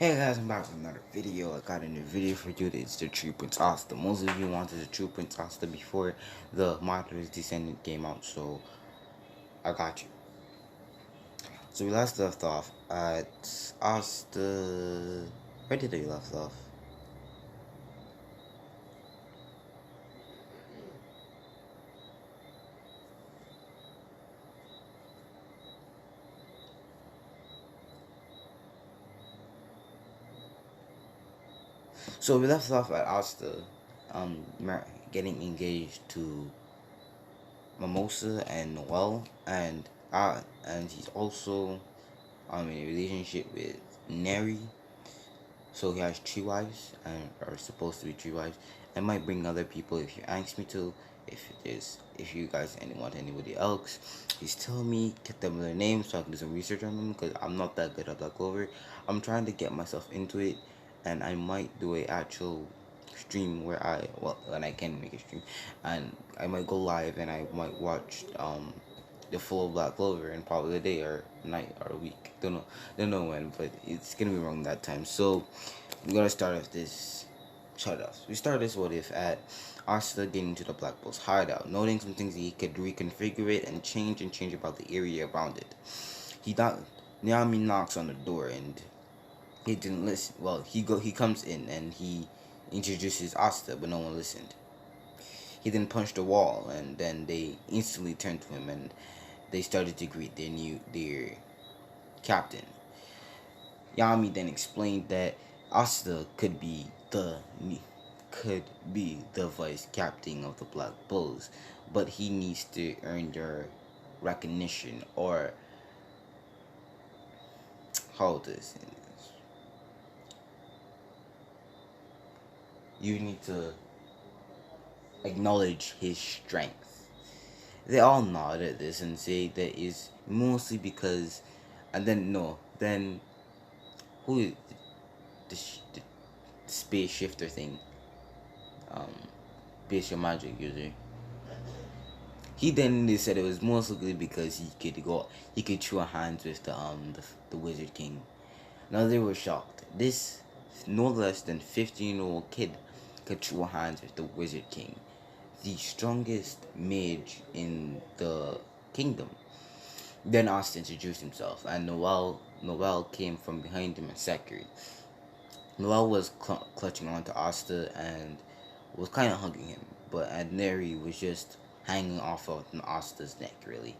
Hey guys, I'm back with another video. I got a new video for you. It's the True Prince Asta. Most of you wanted the True Prince Asta before the Martyrs Descendant came out, so I got you. So we last left off at Asta. Where did we left off? So we left off at Asta, getting engaged to Mimosa and Noel, and he's also in a relationship with Neri. So he has 3 wives, and are supposed to be 3 wives. I might bring other people if you ask me to. If you guys want anybody else, please tell me. Get them their names so I can do some research on them. Because I'm not that good at Black Clover. I'm trying to get myself into it, and I might do a actual stream where when I can make a stream, and I might go live and I might watch the full Black Clover in probably a day or night or a week. Don't know when, but it's gonna be wrong that time. So we gotta start off this. We start this what if at Asta getting to the Black Bull's hideout, noting some things he could reconfigure it and change about the area around it. Yami knocks on the door and he didn't listen. Well, he comes in and he introduces Asta, but no one listened. He then punched the wall, and then they instantly turned to him and they started to greet their captain. Yami then explained that Asta could be the vice captain of the Black Bulls, but he needs to earn their recognition, or how this is. You need to acknowledge his strength. They all nod at this and say that is mostly because, and then who is the space shifter thing? Base your magic user. They said it was mostly because he could chew hands with the Wizard King. Now they were shocked. This no less than 15-year-old kid could chew hands with the Wizard King, the strongest mage in the kingdom. Then Asta introduced himself, and Noel came from behind him and secured. Noel was clutching onto Asta and was kind of hugging him, but Neri was just hanging off of Asta's neck, really.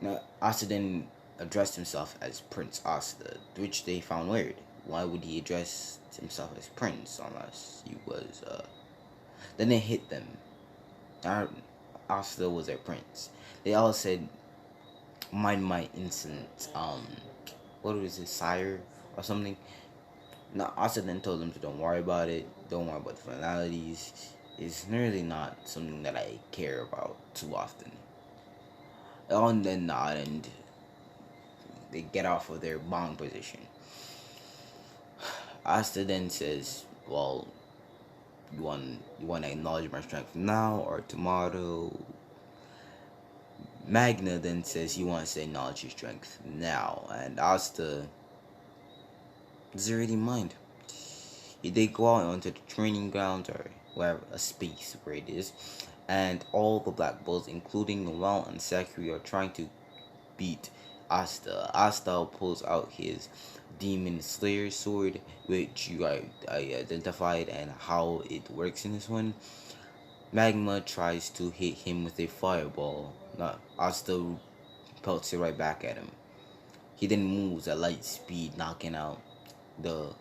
Now, Asta then addressed himself as Prince Asta, which they found weird. Why would he address himself as Prince unless he was, Then it hit them. Asta was their prince. They all said, mind my instant, what was it, sire or something? Now, Asta then told them to don't worry about it. Don't worry about the formalities. It's really not something that I care about too often. And then nod and they get off of their bond position. Asta then says, well, you want to acknowledge my strength now or tomorrow? Magna then says he wants to acknowledge his strength now, and Asta doesn't really mind. They go out onto the training grounds or wherever, a space where it is, and all the Black Bulls, including Noel and Sakuri, are trying to beat Asta. Asta pulls out his Demon Slayer sword, which I identified and how it works in this one. Magma tries to hit him with a fireball. Asta pelts it right back at him. He then moves at light speed, knocking out the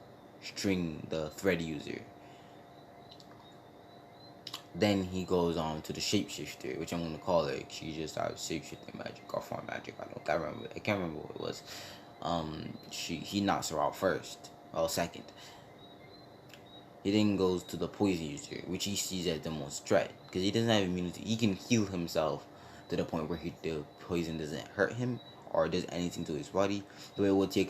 thread user. Then he goes on to the shapeshifter, which I'm gonna call her. She just has shapeshifting magic or form magic. I can't remember what it was. He knocks her out first. Well, second. He then goes to the poison user, which he sees as the most threat, because he doesn't have immunity. He can heal himself to the point where the poison doesn't hurt him or does anything to his body. Though it will take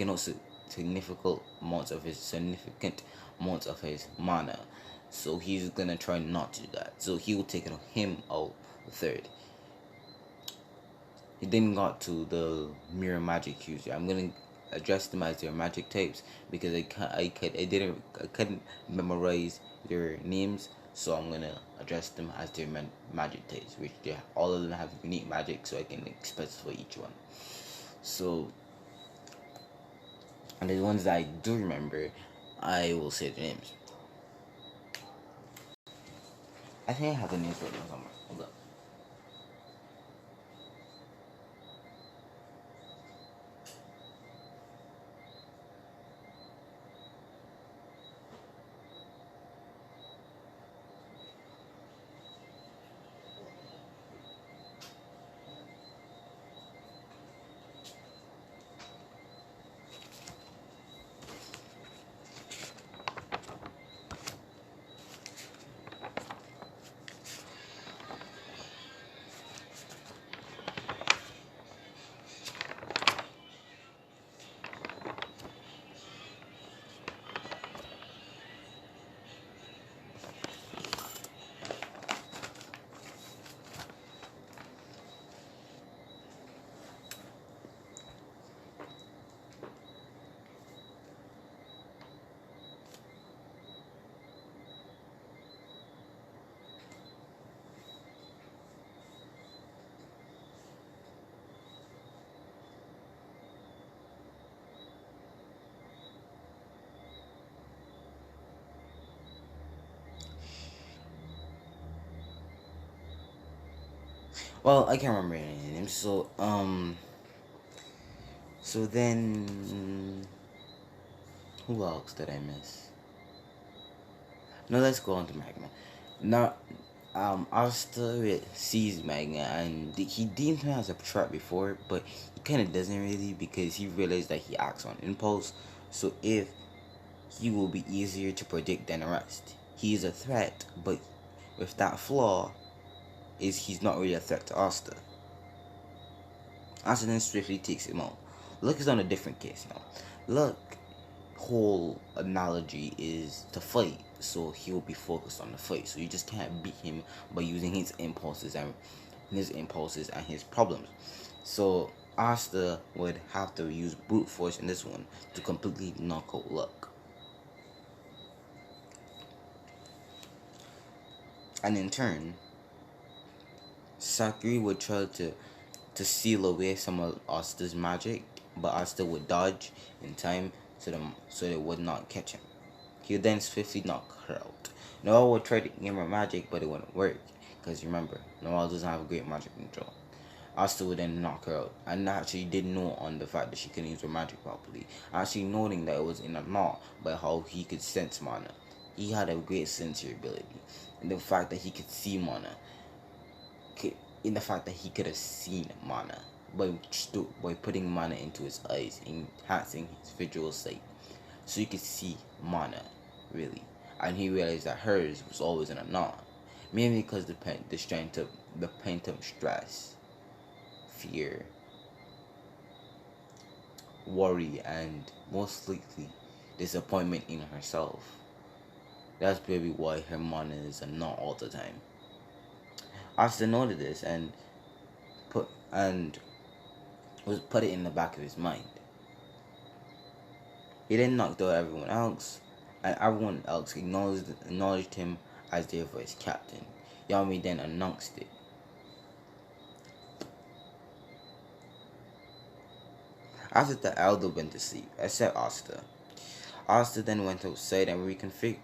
significant amounts of his mana. So he's gonna try not to do that. So he will take him out third. He then got to the mirror magic user. I'm gonna address them as their magic types because I couldn't memorize their names, so I'm gonna address them as their magic types, which all of them have unique magic, so I can specify each one. So, and the ones that I do remember, I will say the names. I think I have the names right now somewhere. Hold up. Well, I can't remember any names. So then, who else did I miss? No, let's go on to Magma. Now, Asta sees Magma, and he deemed him as a threat before, but he kind of doesn't really because he realized that he acts on impulse. So if he will be easier to predict than the rest. He is a threat, but with that flaw, is he's not really a threat to Asta. Asta then swiftly takes him out. Luck is on a different case now. Luck whole analogy is to fight, so he will be focused on the fight. So you just can't beat him by using his impulses and his problems. So Asta would have to use brute force in this one to completely knock out Luck. And in turn, Sakura would try to seal away some of Asta's magic, but Asta would dodge in time so they would not catch him. He would then swiftly knock her out. Noelle would try to aim her magic, but it wouldn't work, because remember, Noelle doesn't have great magic control. Asta would then knock her out, and actually did know on the fact that she couldn't use her magic properly, actually noting that it was in a knot by how he could sense mana. He had a great sensory ability, and the fact that he could see mana, in the fact that he could have seen mana by putting mana into his eyes, enhancing his visual sight, so he could see mana, really. And he realized that hers was always in a knot, mainly because the pent up stress, fear, worry, and most likely disappointment in herself. That's probably why her mana is a knot all the time. Asta noted this and put it in the back of his mind. He then knocked out everyone else, and everyone else acknowledged him as their vice captain. Yami then announced it. After the elder went to sleep, except Asta. Asta then went outside and reconfigured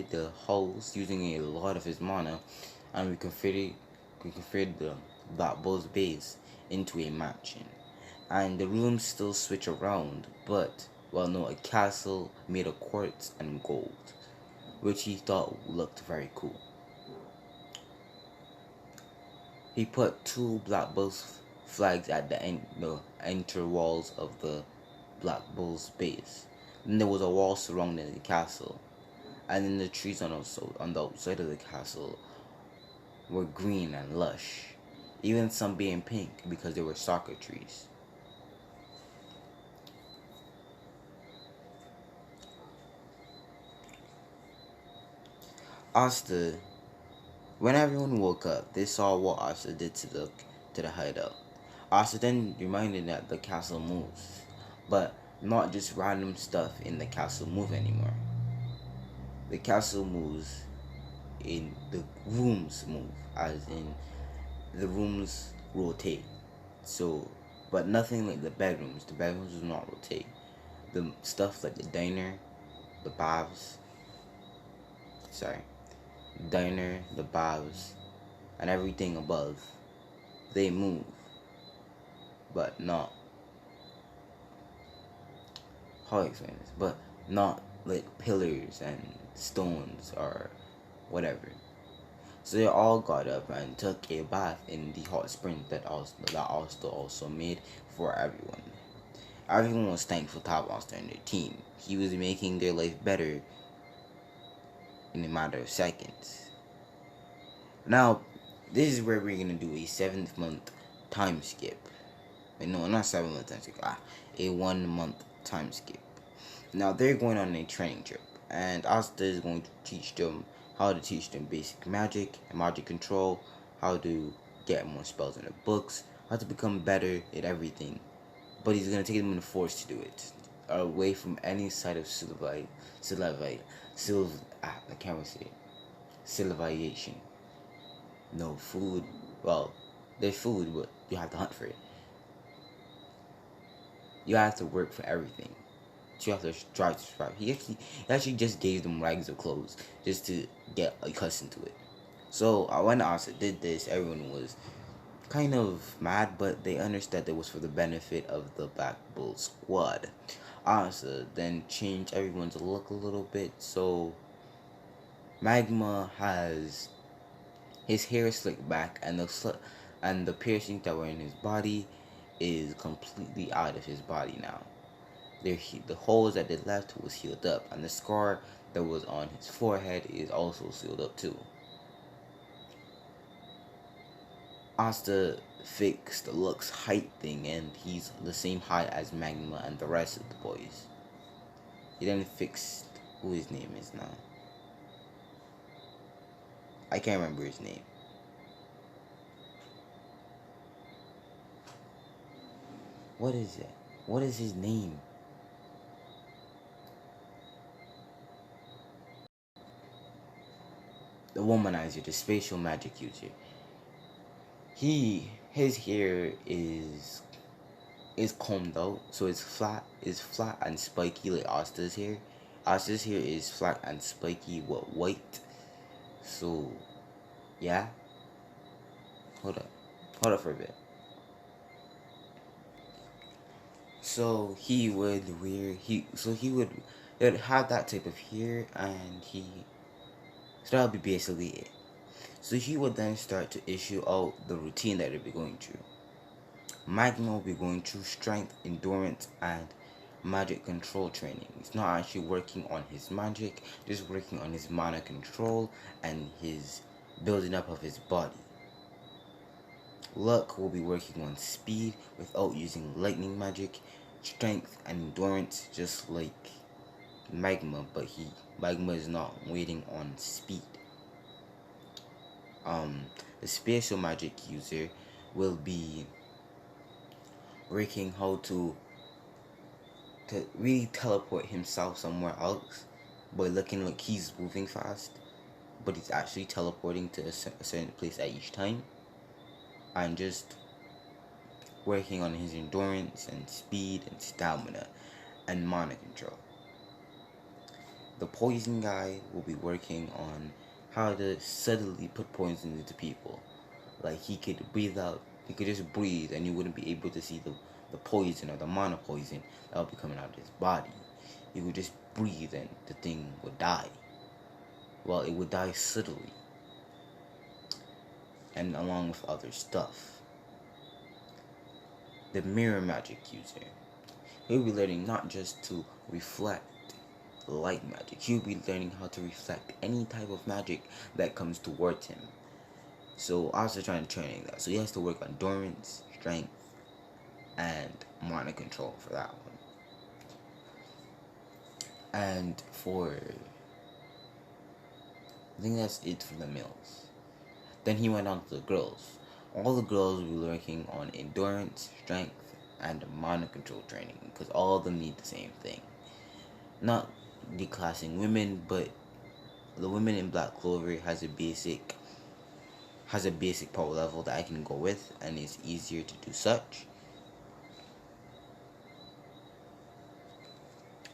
the house using a lot of his mana, and reconfigured the Black Bull's base into a mansion. And the rooms still switch around, but, well, no, a castle made of quartz and gold, which he thought looked very cool. He put 2 Black Bull's flags at the enter walls of the Black Bull's base. Then there was a wall surrounding the castle, and then the trees on the outside of the castle were green and lush, even some being pink because they were soccer trees. Asta, when everyone woke up, they saw what Asta did to the hideout. Also, then reminded that the castle moves, but not just random stuff in the castle move anymore. The castle moves in the rooms move, as in the rooms rotate. So, but nothing like the bedrooms. The bedrooms do not rotate. The stuff like the diner, the baths, sorry, diner, the baths, and everything above, they move, but not, how do I explain this? But not like pillars and stones or whatever. So they all got up and took a bath in the hot spring that also made for everyone. Everyone was thankful to have Asta in their team. He was making their life better in a matter of seconds. Now, this is where we're gonna do a 7th month time skip. No, not 7 month time skip. A 1 month time skip. Now they're going on a training trip, and Asta is going to teach them how to teach them basic magic and magic control, how to get more spells in the books, how to become better at everything. But he's gonna take them in the force to do it, away from any side of I can't even say it. Civilization. No food. Well, there's food, but you have to hunt for it. You have to work for everything. You have to try to survive. He actually just gave them rags of clothes just to get accustomed to it. So when Asa did this, everyone was kind of mad, but they understood it was for the benefit of the Black Bull squad. Asa then changed everyone's look a little bit, so Magma has his hair slicked back, and the piercings that were in his body is completely out of his body now. The holes that they left was healed up, and the scar that was on his forehead is also sealed up too. Asta fixed the Lux height thing, and he's the same height as Magma and the rest of the boys. He then fixed who his name is now. I can't remember his name. What is it? What is his name? The womanizer, the spatial magic user. His hair is combed out, so it's flat and spiky like Asta's hair. Asta's hair is flat and spiky with white. So yeah. Hold up for a bit. So he would have that type of hair, and so that would be basically it. So he would then start to issue out the routine that they'd be going through. Magma will be going through strength, endurance, and magic control training. He's not actually working on his magic, just working on his mana control and his building up of his body. Luck will be working on speed without using lightning magic, strength and endurance just like Magma, but Magma is not waiting on speed. The spatial magic user will be working how to really teleport himself somewhere else by looking like he's moving fast, but he's actually teleporting to a certain place at each time, and just working on his endurance and speed and stamina and mana control. The poison guy will be working on how to suddenly put poison into people. Like he could breathe out, he could just breathe and you wouldn't be able to see the poison or the mana poison that would be coming out of his body. He would just breathe and the thing would die. Well, it would die subtly. And along with other stuff. The mirror magic user. He'll be learning not just to reflect light magic. He'll be learning how to reflect any type of magic that comes towards him. So also trying to train that. So he has to work on endurance, strength, and mana control for that one. And I think that's it for the males. Then he went on to the girls. all the girls will be working on endurance, strength, and mana control training because all of them need the same thing. Not declassing women, but the women in Black Clover has a basic power level that I can go with, and it's easier to do such.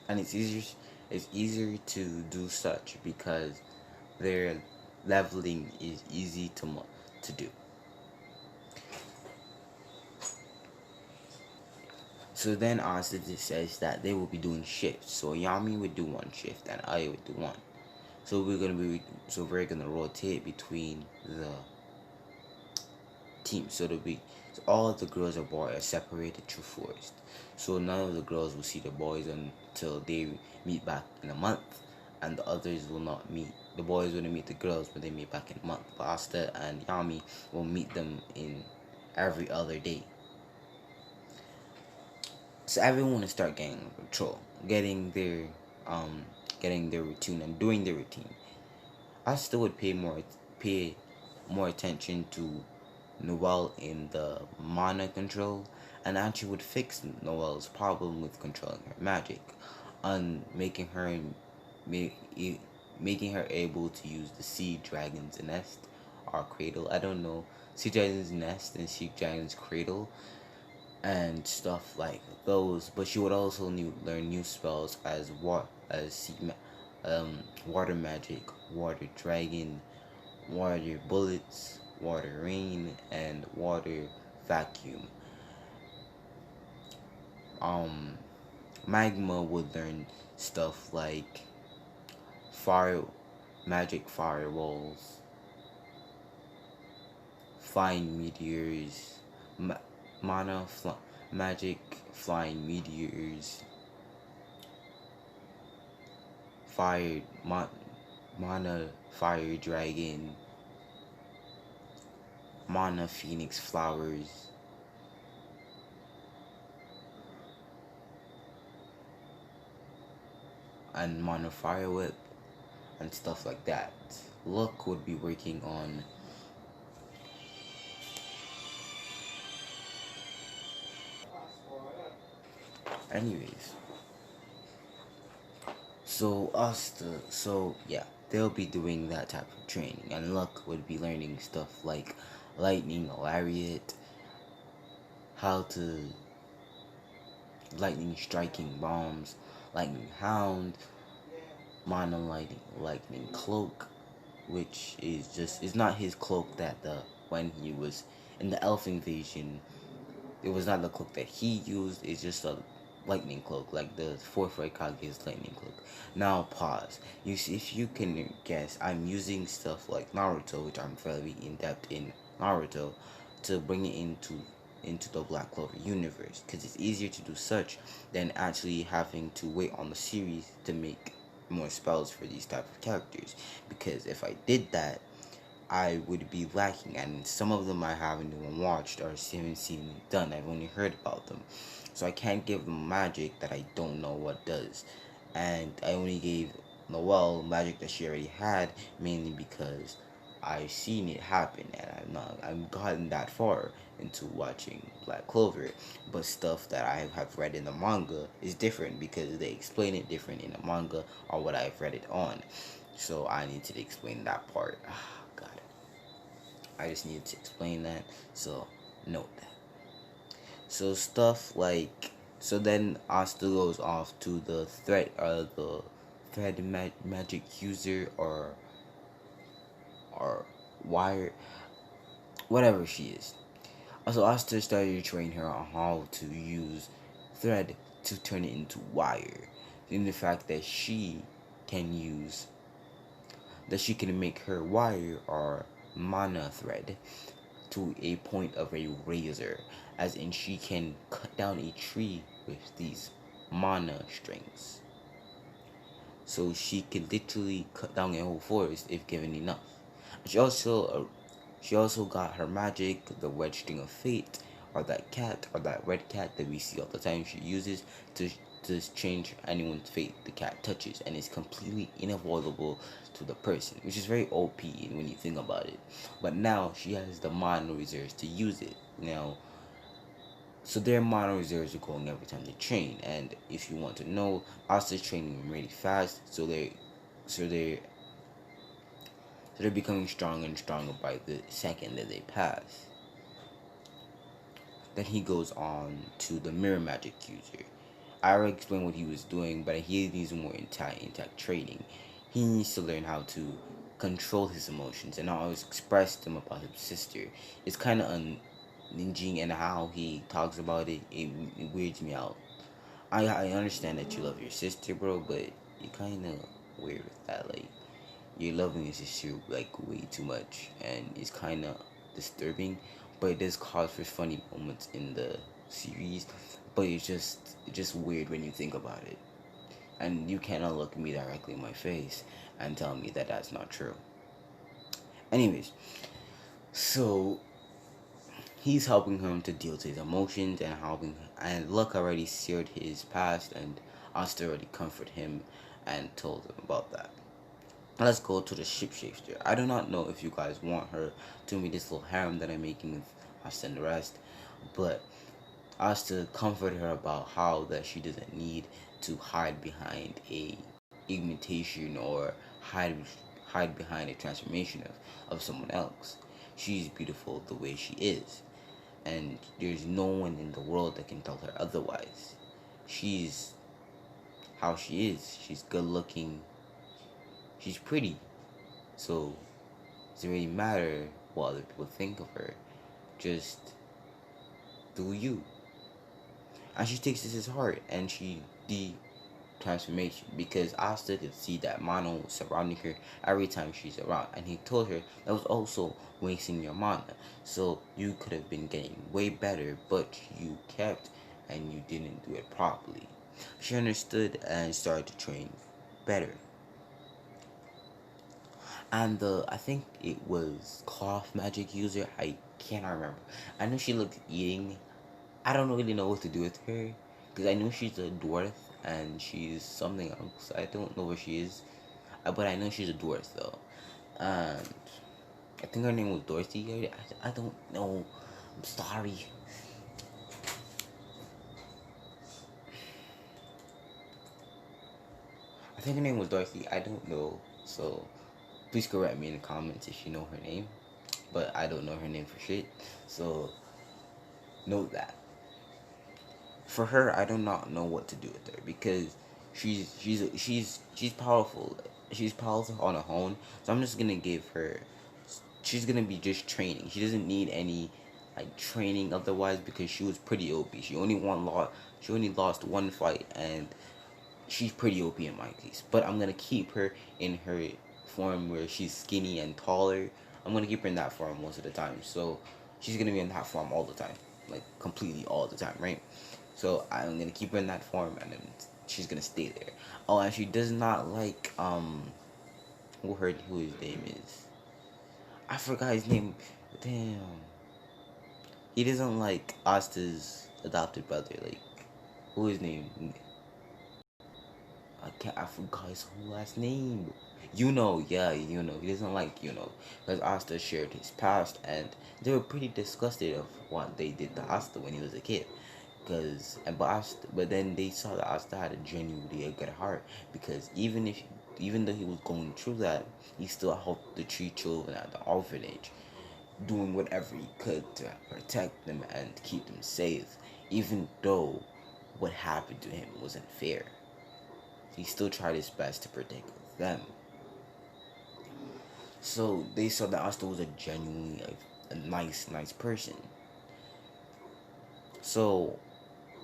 And it's easier to do such because their leveling is easy to do. So then Asta says that they will be doing shifts. So Yami would do one shift and I would do one. We're gonna rotate between the teams. So all of the girls and boys are separated through forest. So none of the girls will see the boys until they meet back in a month, and the others will not meet. The boys wouldn't meet the girls when they meet back in a month. But Asta and Yami will meet them in every other day. So everyone will start getting control, getting their routine and doing their routine. I still would pay more attention to Noelle in the mana control, and actually would fix Noelle's problem with controlling her magic, on making her able to use the sea dragon's nest or cradle. I don't know, sea dragon's nest and sea dragon's cradle and stuff like those. But she would also learn new spells as water magic, water dragon, water bullets, water rain, and water vacuum. Magma would learn stuff like fire, magic fireballs, flying meteors, magic flying meteors, mana fire dragon, mana phoenix flowers, and mana fire whip, and stuff like that. Luck would be working on anyways. So yeah, they'll be doing that type of training, and Luck would be learning stuff like lightning lariat, how to lightning striking bombs, lightning hound, mana lightning cloak, which is just, it's not his cloak that when he was in the elf invasion, it was not the cloak that he used. It's just a lightning cloak, like the fourth Kage's lightning cloak. Now pause. You see, if you can guess, I'm using stuff like Naruto, which I'm fairly in depth in Naruto, to bring it into the Black Clover universe, because it's easier to do such than actually having to wait on the series to make more spells for these type of characters. Because if I did that, I would be lacking, and some of them I haven't even watched or haven't seen done. I've only heard about them, so I can't give them magic that I don't know what does. And I only gave Noelle magic that she already had, mainly because I've seen it happen, and I've gotten that far into watching Black Clover. But stuff that I have read in the manga is different because they explain it different in the manga or what I've read it on. So I need to explain that part. God, I just needed to explain that. So note that. So stuff like, so then Asta goes off to the thread magic user or wire, whatever she is. Also, Asta started to train her on how to use thread to turn it into wire. In the fact that she can make her wire or mana thread to a point of a razor, as in she can cut down a tree with these mana strings. So she can literally cut down a whole forest if given enough. She also got her magic, the wedge string of fate, or that cat or that red cat that we see all the time. She uses to change anyone's fate the cat touches, and it's completely unavoidable to the person, which is very OP when you think about it. But now she has the mono reserves to use it now. So their mono reserves are going every time they train, and if you want to know, Asta's training really fast, so they so they're becoming stronger and stronger by the second that they pass. Then he goes on to the mirror magic user. I already explained what he was doing, but he needs more intact training. He needs to learn how to control his emotions and not always express them about his sister. It's kind of unhinging, and how he talks about it, it weirds me out. I understand that you love your sister, bro, but you kind of weird with that. Like, you're loving your sister like way too much, and it's kind of disturbing. But it does cause for funny moments in the series. But it's just weird when you think about it, and you cannot look me directly in my face and tell me that that's not true. Anyways, so he's helping him to deal with his emotions and helping, and Luck already seared his past, and Asta already comforted him and told him about that. Let's go to the shapeshifter. I do not know if you guys want her to be this little harem that I'm making with Asta and the rest, but Asta comforted her about how that she doesn't need to hide behind a imitation, or hide behind a transformation of someone else. She's beautiful the way she is, and there's no one in the world that can tell her otherwise. She's how she is. She's good looking. She's pretty. So does it really matter what other people think of her? Just do you. And she takes this as heart, and she transformation, because Asta could see that Mono was surrounding her every time she's around, and he told her that was also wasting your mana. So you could have been getting way better, but you kept and you didn't do it properly. She understood and started to train better. And I think it was cloth magic user. I cannot remember. I know she looked eating. I don't really know what to do with her, because I know she's a dwarf and she's something else. I don't know where she is, but I know she's a dwarf though. And I think her name was Dorothy. I don't know. I'm sorry. I think her name was Dorothy. I don't know. So please correct me in the comments if you know her name. But I don't know her name for shit. So note that. For her, I do not know what to do with her, because she's powerful. She's powerful on her own. So I'm just gonna give her. She's gonna be just training. She doesn't need any like training otherwise, because she was pretty OP. She only lost one fight, and she's pretty OP in my case. But I'm gonna keep her in her form where she's skinny and taller. I'm gonna keep her in that form most of the time. So she's gonna be in that form all the time, like completely all the time, right? So I'm gonna keep her in that form, and then she's gonna stay there. Oh, and she does not like who his name is. I forgot his name. Damn. He doesn't like Asta's adopted brother. Like, who his name? I forgot his whole last name. Yeah, He doesn't like because Asta shared his past, and they were pretty disgusted of what they did to Asta when he was a kid. But then they saw that Asta had a genuinely a good heart, because even though he was going through that, he still helped the three children at the orphanage, doing whatever he could to protect them and keep them safe, even though what happened to him wasn't fair. He still tried his best to protect them. So they saw that Asta was a genuinely a nice person. So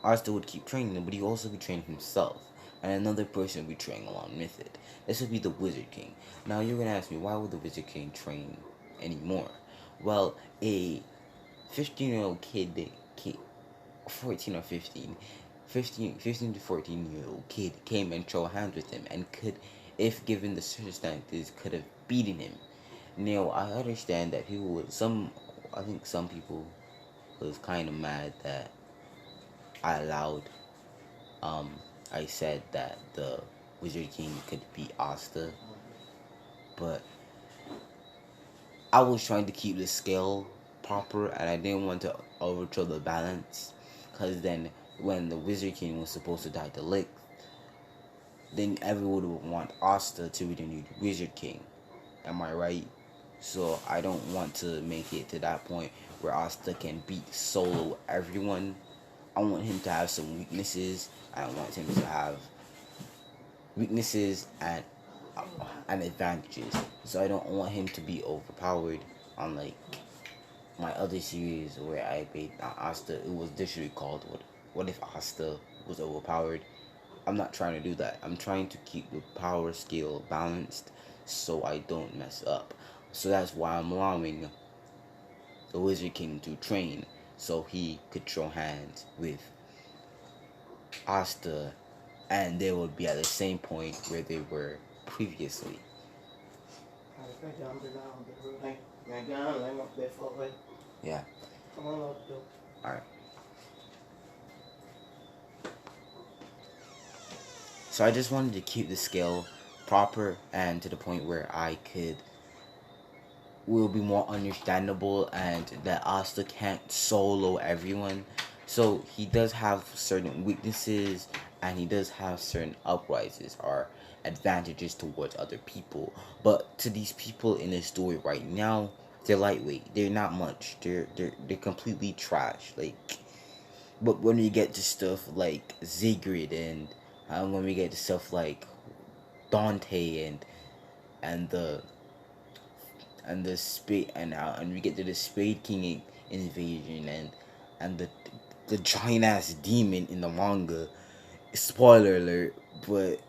Asta would keep training him, but he also be training himself, and another person would be training along with it. This would be the Wizard King. Now you're gonna ask me, why would the Wizard King train anymore? Well, a 15-year-old kid, 14 or 15 to 14-year-old kid came and throw hands with him, and could, if given the circumstances, could have beaten him. Now I understand that I think some people was kind of mad that I allowed, um, I said that the Wizard King could beat Asta, but I was trying to keep the scale proper, and I didn't want to overthrow the balance, because then when the Wizard King was supposed to die to Lick, then everyone would want Asta to be the new Wizard King. Am I right? So I don't want to make it to that point where Asta can beat solo everyone. I want him to have some weaknesses. I want him to have weaknesses and advantages. So I don't want him to be overpowered, unlike my other series where I made Asta. It was literally called What if Asta was overpowered? I'm not trying to do that. I'm trying to keep the power scale balanced so I don't mess up. So that's why I'm allowing the Wizard King to train so he could throw hands with Asta, and they would be at the same point where they were previously. Yeah. Alright. So I just wanted to keep the scale proper and to the point where will be more understandable, and that Asta can't solo everyone. So he does have certain weaknesses, and he does have certain uprises or advantages towards other people. But to these people in the story right now, they're lightweight. They're not much. They're completely trash. Like, but when we get to stuff like Zigrid and when we get to stuff like Dante and the spade and we get to the Spade King invasion and the giant ass demon in the manga. Spoiler alert, but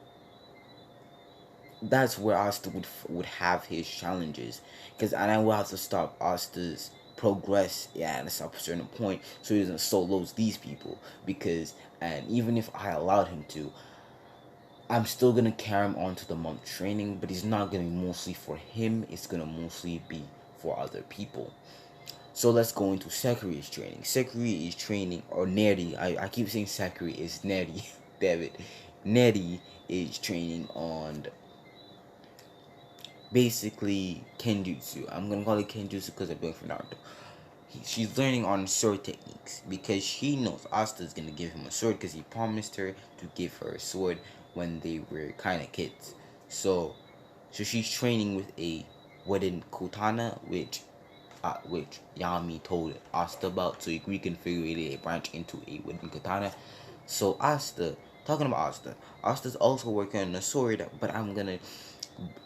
that's where Asta would have his challenges, and I will have to stop Asta's progress at a certain point so he doesn't solos these people, and even if I allowed him to, I'm still gonna carry him on to the monk training, but he's not gonna be mostly for him, it's gonna mostly be for other people. So let's go into Sekiri's training. Sekiri is training, or Neri, I keep saying Sekiri, is Neri, damn it. Neri is training on basically Kenjutsu. I'm gonna call it Kenjutsu because I'm going for Naruto. She's learning on sword techniques because she knows Asta is gonna give him a sword because he promised her to give her a sword when they were kind of kids. So she's training with a wooden katana, which Yami told Asta about, so we can figure a branch into a wooden katana. So talking about Asta's also working on a sword, but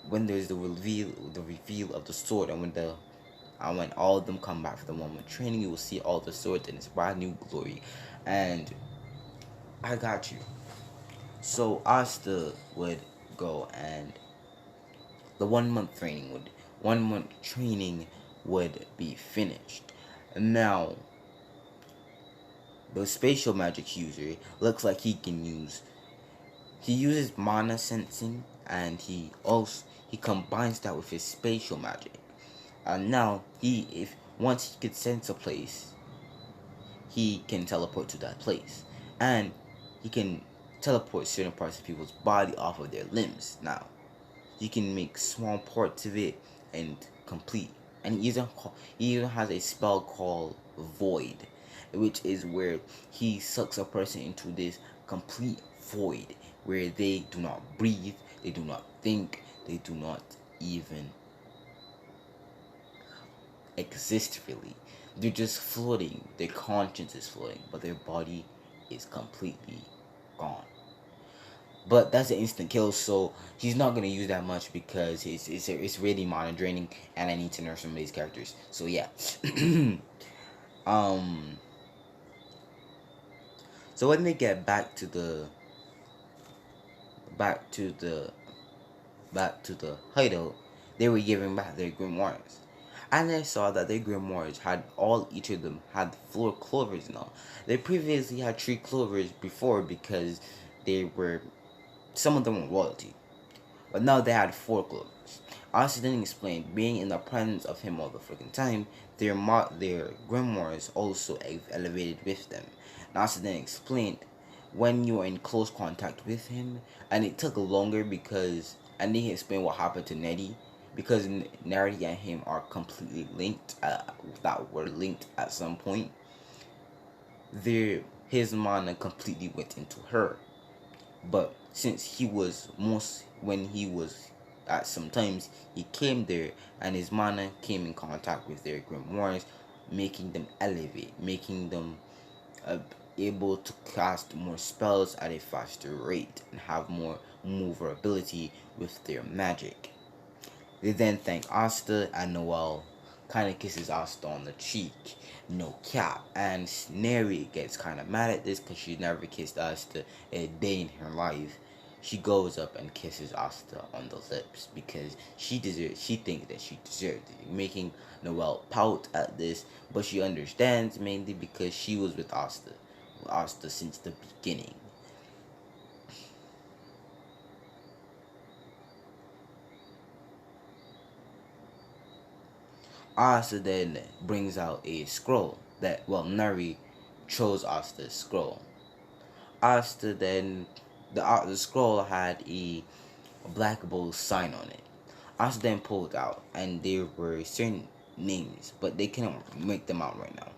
when there's the reveal of the sword, and when all of them come back for the moment training, you will see all the swords in its brand new glory. And I got you. So Asta would go, and the 1 month training would be finished. Now the spatial magic user looks like he uses mana sensing, and he combines that with his spatial magic. And now once he could sense a place, he can teleport to that place, and he can teleport certain parts of people's body off of their limbs. Now you can make small parts of it and complete. And he even has a spell called Void, which is where he sucks a person into this complete void where they do not breathe, they do not think, they do not even exist really. They're just floating. Their conscience is floating, but their body is completely gone. But that's an instant kill, so he's not gonna use that much because it's really mana draining, and I need to nerf some of these characters. So yeah. So when they get back to the hideout, they were giving back their grimoires. And I saw that their grimoires each of them had 4 clovers now. They previously had 3 clovers before because some of them were royalty. But now they had four clovers. Asta then explained, being in the presence of him all the freaking time, their grimoires also elevated with them. And Asta then explained, when you are in close contact with him, and it took longer because, and then he explained what happened to Nettie, because Nettie and him are completely linked, that were linked at some point. His mana completely went into her. But since he was when he was at sometimes he came there and his mana came in contact with their grimoires, making them elevate, making them able to cast more spells at a faster rate and have more maneuverability with their magic. They then thank Asta, and Noelle kind of kisses Asta on the cheek. No cap. And Neri gets kind of mad at this because she's never kissed Asta a day in her life. She goes up and kisses Asta on the lips because she thinks that she deserved it, making Noelle pout at this, but she understands mainly because she was with Asta since the beginning. Asta then brings out a scroll Neri chose Asta's scroll. Asta then, the scroll had a black bull sign on it. Asta then pulled out, and there were certain names, but they cannot make them out right now.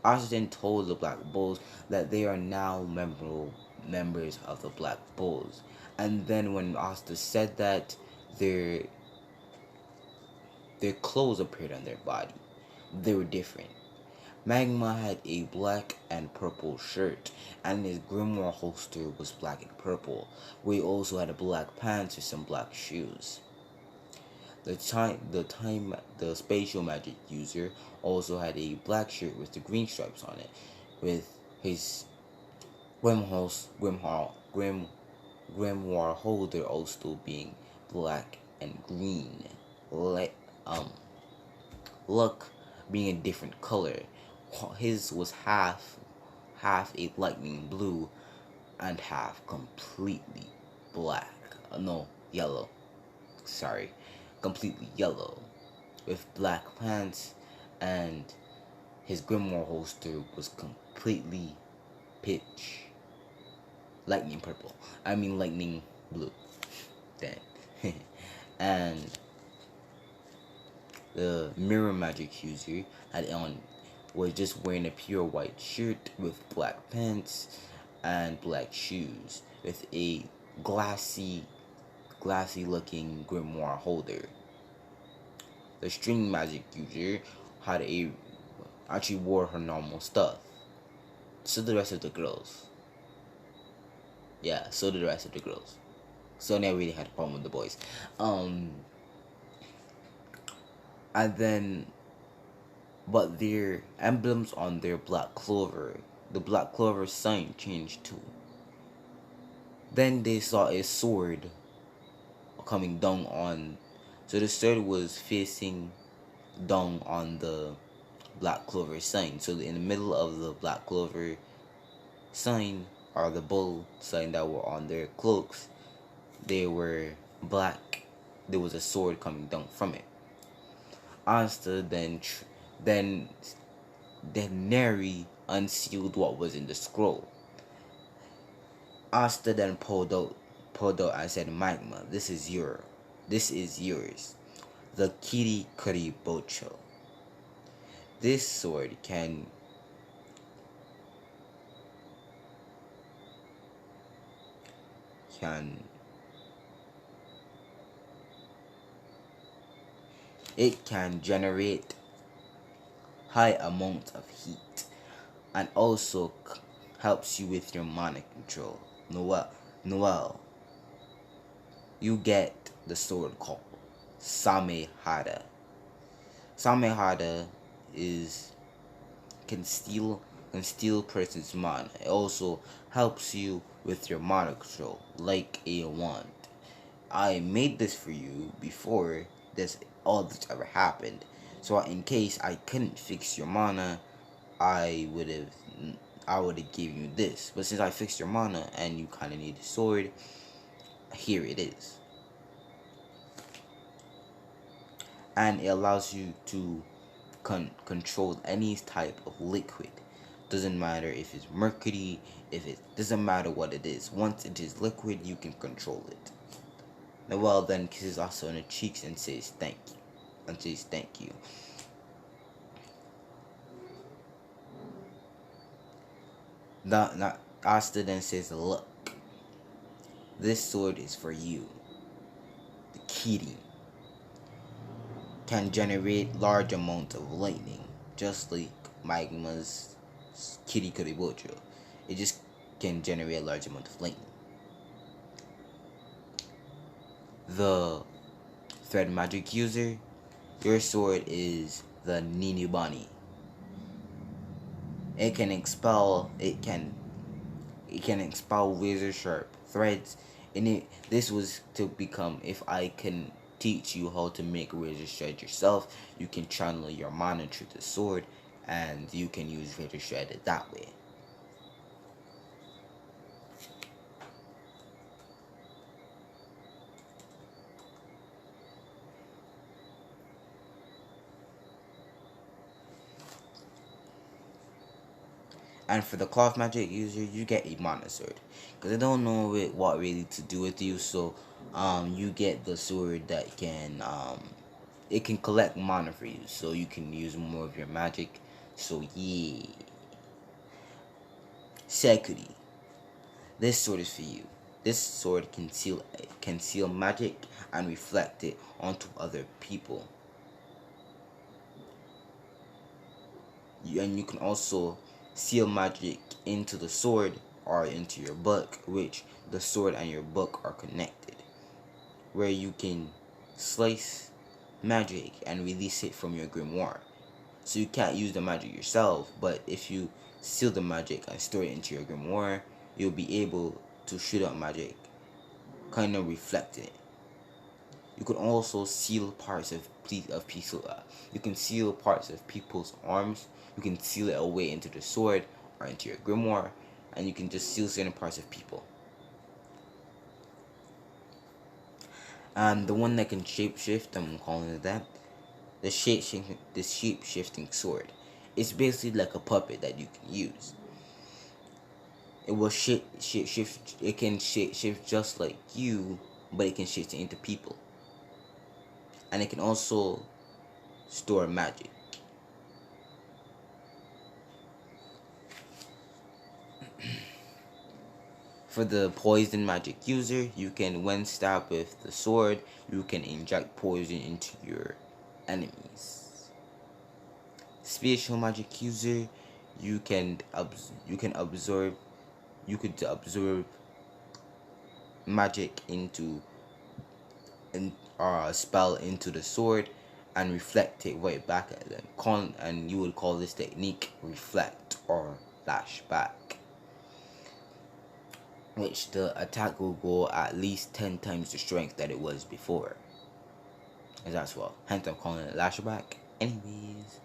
Asta then told the Black Bulls that they are now members of the Black Bulls. And then when Asta said that, their clothes appeared on their body. They were different. Magma had a black and purple shirt, and his grimoire holster was black and purple. We also had a black pants with some black shoes. The spatial magic user also had a black shirt with the green stripes on it, with his grimoire holder also being black and green. Luck being a different color. His was half a lightning blue and half completely black. No, yellow. Sorry. Completely yellow. With black pants, and his grimoire holster was completely pitch lightning purple. I mean lightning blue. Then and the mirror magic user was just wearing a pure white shirt with black pants and black shoes with a glassy looking grimoire holder. The string magic user actually wore her normal stuff. So did the rest of the girls. Yeah, so did the rest of the girls. So never really had a problem with the boys. And then, but their emblems on their black clover, the black clover sign changed too. Then they saw a sword coming down on, so the sword was facing down on the black clover sign. So in the middle of the black clover sign, or the bull sign that were on their cloaks, they were black. There was a sword coming down from it. Asta then Neri unsealed what was in the scroll. Asta then pulled out and said, "Magma, this is yours. The Kiri Kuri Bocho. This sword can generate high amounts of heat, and also helps you with your mana control. Noelle, you get the sword called Samehada. Samehada can steal person's mana. It also helps you with your mana control, like a wand. I made this for you before all this ever happened. So in case I couldn't fix your mana, I would have given you this. But since I fixed your mana and you kind of need a sword, here it is." and it allows you to control any type of liquid. Doesn't matter if it's mercury, if it doesn't matter what it is. Once it is liquid, you can control it. Noel then kisses Asta on the cheeks and says thank you. Asta then says, look, this sword is for you. The Kitty can generate large amounts of lightning, just like Magma's Kitty Kuribojo. It just can generate a large amount of lightning. The thread magic user, your sword is the Ninubani. It can expel razor sharp threads. And this was to become, if I can teach you how to make razor shred yourself, you can channel your mana through the sword and you can use razor shred that way. And for the cloth magic user, you get a mana sword, because I don't know what really to do with you. So you get the sword that can it can collect mana for you, so you can use more of your magic. So yeah, Sekuri, this sword is for you. This sword can seal magic and reflect it onto other people. And you can also seal magic into the sword or into your book, which the sword and your book are connected, where you can slice magic and release it from your grimoire. So you can't use the magic yourself, but if you seal the magic and store it into your grimoire, you'll be able to shoot out magic, kind of reflecting it. You can also seal parts of people. You can seal parts of people's arms. You can seal it away into the sword or into your grimoire, and you can just seal certain parts of people. And the one that can shapeshift, I'm calling it that, the shape-shifting sword. It's basically like a puppet that you can use. It will shift. It can shift just like you, but it can shift into people. And it can also store magic. For the poison magic user, you can, when stabbed with the sword, you can inject poison into your enemies. Spatial magic user, you could absorb magic into spell into the sword and reflect it right back at them. And you would call this technique reflect or flashback, which the attack will go at least 10 times the strength that it was before. And that's well. Hence I'm calling it lashback. Anyways.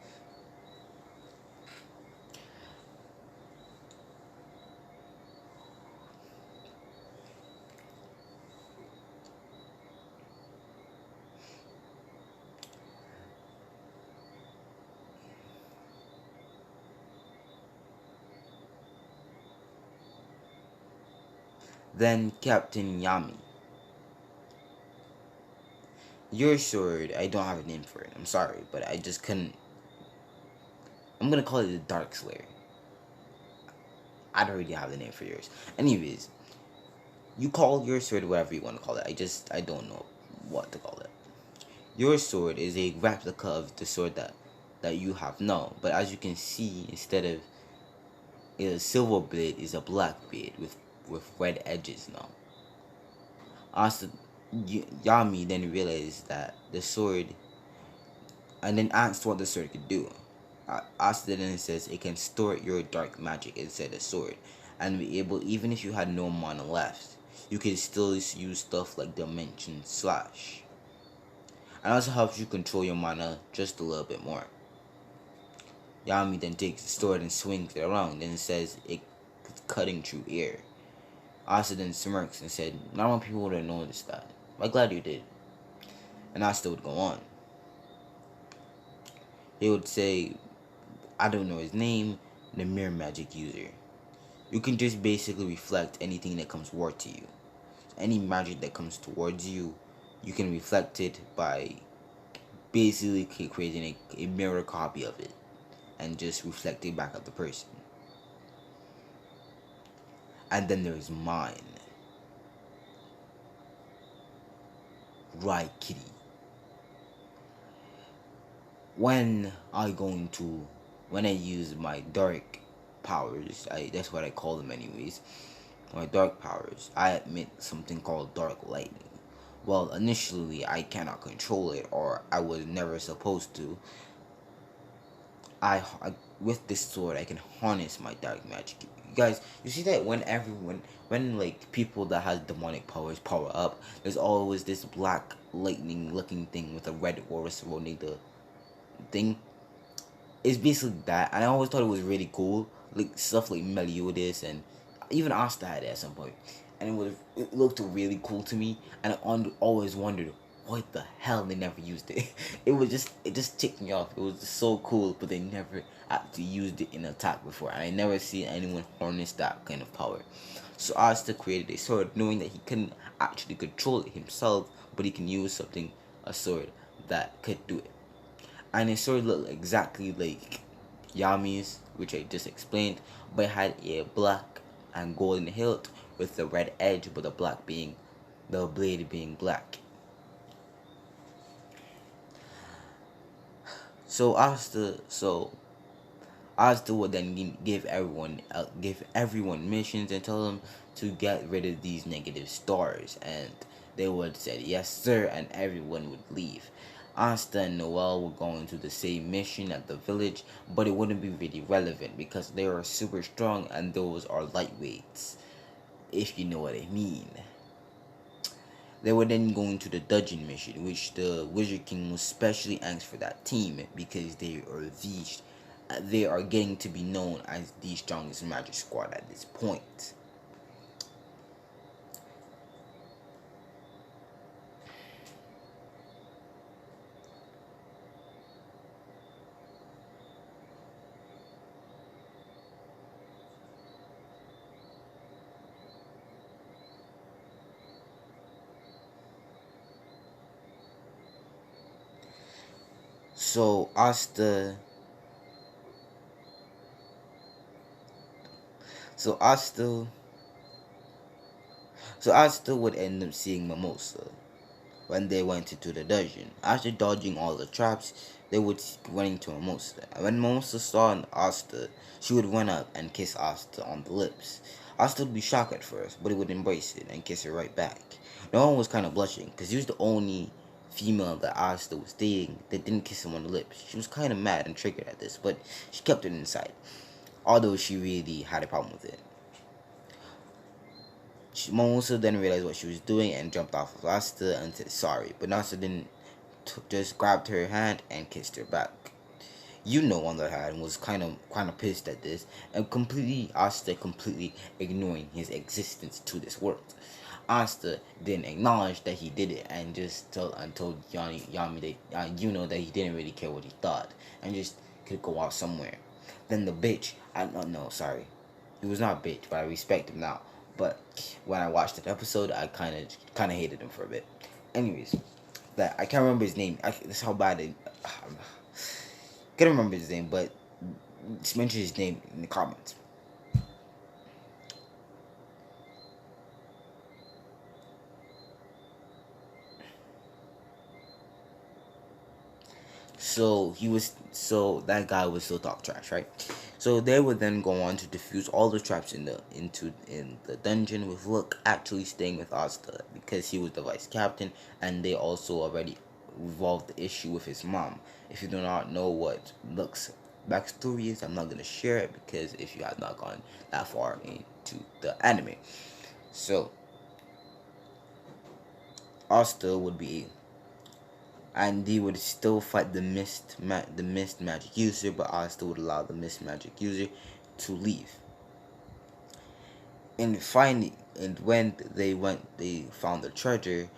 Then Captain Yami. Your sword, I don't have a name for it. I'm sorry, but I just couldn't. I'm gonna call it the Dark Slayer. I don't really have the name for yours. Anyways, you call your sword whatever you want to call it. I don't know what to call it. Your sword is a replica of the sword that you have now. But as you can see, instead of a silver blade, is a black blade with red edges now. Also, Yami then realized that the sword, and then asked what the sword could do. Asta then says it can store your dark magic inside the sword, and be able, even if you had no mana left, you can still use stuff like Dimension Slash. And also helps you control your mana just a little bit more. Yami then takes the sword and swings it around, and says it's cutting through air. Asta then smirks and said, "Not many people would have noticed that. I'm glad you did." And Asta would go on. he would say, I don't know his name, the mirror magic user. You can just basically reflect anything that comes toward to you. Any magic that comes towards you, you can reflect it by basically creating a mirror copy of it and just reflect it back at the person. And then there's mine. Right, kitty. When I go into when I use my dark powers, that's what I call them anyways. My dark powers, I admit something called dark lightning. Well, initially I cannot control it, or I was never supposed to. I with this sword I can harness my dark magic. You guys, you see that when like people that has demonic powers power up, there's always this black lightning looking thing with a red aura surrounding the thing. It's basically that, and I always thought it was really cool, like stuff like Meliodas and even Asta had it at some point, and it looked really cool to me, and always wondered what the hell they never used it. It just ticked me off. It was just so cool, but they never actually used it in attack before, and I never seen anyone harness that kind of power. So Asta created a sword, knowing that he couldn't actually control it himself, but he can use a sword that could do it. And it sort of looked exactly like Yami's, which I just explained, but it had a black and golden hilt with the red edge, but the blade being black. So Asta would then give everyone missions and tell them to get rid of these negative stars, and they would say yes sir, and everyone would leave. Asta and Noel were going to the same mission at the village, but it wouldn't be really relevant because they are super strong and those are lightweights, if you know what I mean. They were then going to the dungeon mission, which the Wizard King was specially anxious for that team because they are getting to be known as the strongest magic squad at this point. So Asta so Asta so Asta would end up seeing Mimosa when they went into the dungeon. After dodging all the traps, they would run into Mimosa. And when Mimosa saw Asta, she would run up and kiss Asta on the lips. Asta would be shocked at first, but he would embrace it and kiss her right back. No one was kind of blushing, because he was the only female that Asta was dating that didn't kiss him on the lips. She was kind of mad and triggered at this, but she kept it inside, although she really had a problem with it. Mimosa then realized what she was doing and jumped off of Asta and said sorry, but Asta didn't just grabbed her hand and kissed her back. On the other hand, was kind of pissed at this and Asta completely ignoring his existence to this world. Asta then acknowledged that he did it and just told Yami that that he didn't really care what he thought and just could go out somewhere. Then the bitch, no, sorry, he was not a bitch, but I respect him now. But when I watched that episode, I kind of hated him for a bit. Anyways, that I can't remember his name. That's how bad I can't remember his name, but just mention his name in the comments. So that guy was still talk trash, right? So they would then go on to defuse all the traps in the dungeon, with Rook actually staying with Asta because he was the vice captain, and they also already resolved the issue with his mom. If you do not know what Rook's backstory is, I'm not gonna share it because if you have not gone that far into the anime. So Asta would be, and he would still fight the mist magic user, but Asta would allow the mist magic user to leave. And finally, and when they found the treasure,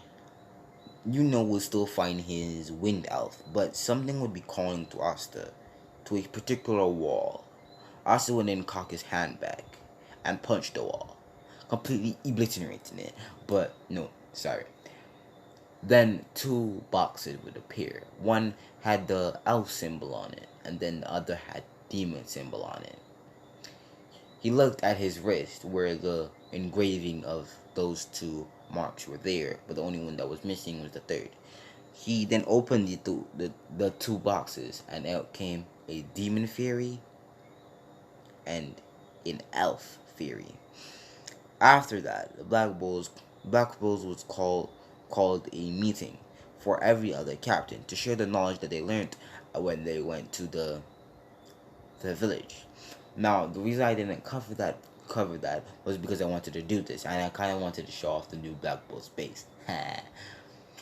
would still find his wind elf, but something would be calling to Asta to a particular wall. Asta would then cock his hand back and punch the wall, completely obliterating it. But no, sorry. Then two boxes would appear. One had the elf symbol on it, and then the other had demon symbol on it. He looked at his wrist where the engraving of those two marks were there, but the only one that was missing was the third. He then opened the two boxes, and out came a demon fairy and an elf fairy. After that, the Black Bulls was called a meeting for every other captain to share the knowledge that they learned when they went to the village. Now, the reason I didn't cover that was because I wanted to do this, and I kind of wanted to show off the new Black Bulls base.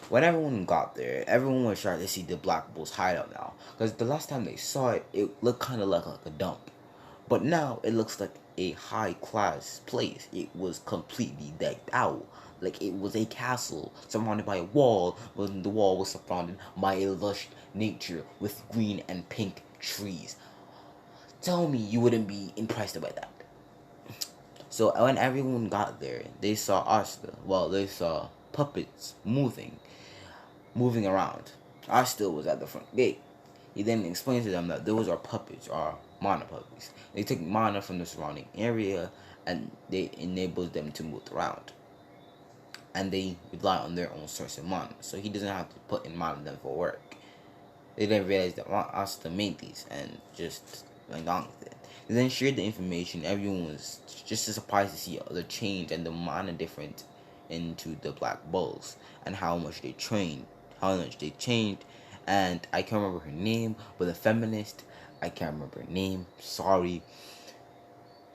When everyone got there, everyone was trying to see the Black Bulls hideout now, because the last time they saw it, it looked kind of like a dump. But now it looks like a high-class place. It was completely decked out. Like it was a castle surrounded by a wall, but the wall was surrounded by a lush nature with green and pink trees. Tell me you wouldn't be impressed by that. So when everyone got there, they saw Asta. Well, they saw puppets moving around. Asta was at the front gate. He then explained to them that those are puppets, or mana puppies. They take mana from the surrounding area, and they enables them to move around. And they rely on their own source of mana, so he doesn't have to put in mana them for work. They then realized that Asta made these, and just went on with it. They then shared the information. Everyone was just surprised to see the change and the mana difference into the Black Bulls, and how much they changed. And I can't remember her name, but the feminist, I can't remember her name, sorry.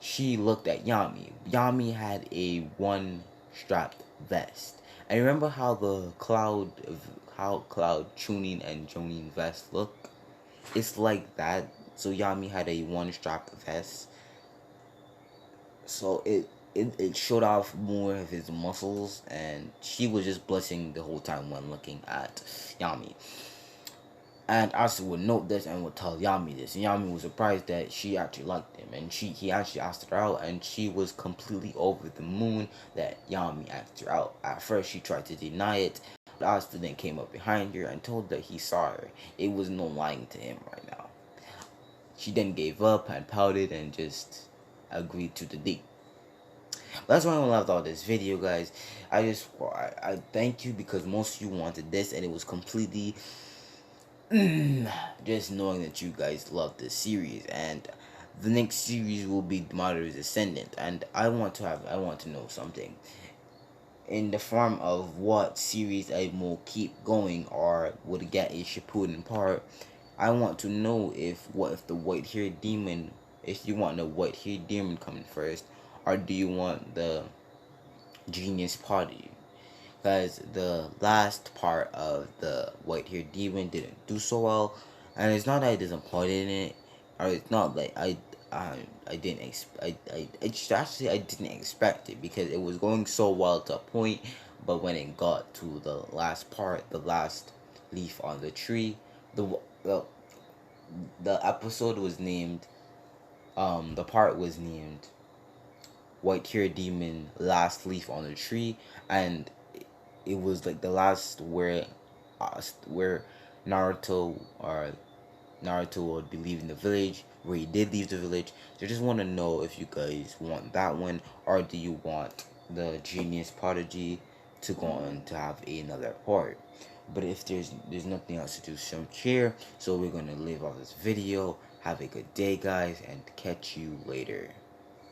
She looked at Yami. Yami had a one-strapped vest. And remember how Cloud Chunin and Jonin vest look? It's like that. So Yami had a one-strapped vest. So it showed off more of his muscles, and she was just blushing the whole time when looking at Yami. And Asta would note this and would tell Yami this. And Yami was surprised that she actually liked him. And he actually asked her out, and she was completely over the moon that Yami asked her out. At first, she tried to deny it, but Asta then came up behind her and told that he saw her. It was no lying to him right now. She then gave up and pouted and just agreed to the date. That's why I left all this video, guys. I thank you, because most of you wanted this, and it was completely just knowing that you guys love this series. And the next series will be Martyr's Ascendant, and I want to know something in the form of what series I will keep going, or would get a Shippuden part. I want to know if the white-haired demon, if you want the white-haired demon coming first, or do you want the genius party? Because the last part of the white-haired demon didn't do so well, and it's not that I disappointed in it, or it's not like I didn't expect it, because it was going so well to a point, but when it got to the last part, the last leaf on the tree, the episode was named, the part was named White-haired Demon Last Leaf on the Tree, and it was like the last where Naruto would be leaving the village, where he did leave the village. So I just want to know if you guys want that one, or do you want the Genius Prodigy to go on to have another part. But if there's nothing else to do from here, so we're gonna leave off this video. Have a good day, guys, and catch you later.